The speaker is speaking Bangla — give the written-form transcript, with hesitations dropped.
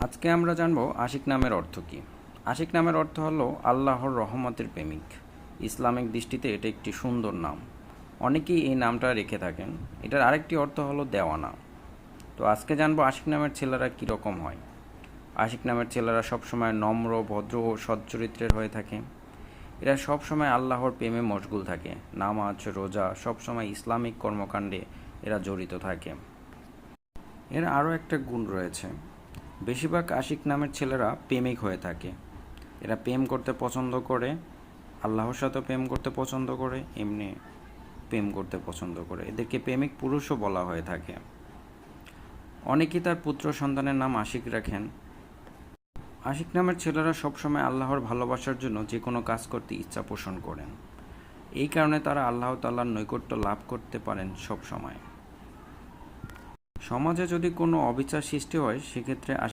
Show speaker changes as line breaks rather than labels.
আজকে আমরা জানব আশিক নামের অর্থ কী। আশিক নামের অর্থ হলো আল্লাহর রহমতের প্রেমিক। ইসলামিক দৃষ্টিতে এটা একটি সুন্দর নাম। অনেকেই এই নামটা রেখে থাকেন। এটার আরেকটি অর্থ হলো দেওয়ানা। তো আজকে জানবো আশিক নামের ছেলেরা কীরকম হয়। আশিক নামের ছেলেরা সবসময় নম্র, ভদ্র ও সচ্চরিত্রের হয়ে থাকে। এরা সবসময় আল্লাহর প্রেমে মশগুল থাকে। নামাজ, রোজা, সবসময় ইসলামিক কর্মকাণ্ডে এরা জড়িত থাকে। এর আরও একটা গুণ রয়েছে। বেশিরভাগ আশিক নামের ছেলেরা প্রেমিক হয়ে থাকে। এরা প্রেম করতে পছন্দ করে, আল্লাহর সাথে প্রেম করতে পছন্দ করে, এমনি প্রেম করতে পছন্দ করে। এদেরকে প্রেমিক পুরুষও বলা হয়ে থাকে। অনেকেই তার পুত্র সন্তানের নাম আশিক রাখেন। আশিক নামের ছেলেরা সবসময় আল্লাহর ভালোবাসার জন্য যে কোনো কাজ করতে ইচ্ছা পোষণ করেন। এই কারণে তারা আল্লাহ তাআলার নৈকট্য লাভ করতে পারেন সব সময়। সমাজে যদি কোনো অবিচার সৃষ্টি হয়, সেক্ষেত্রে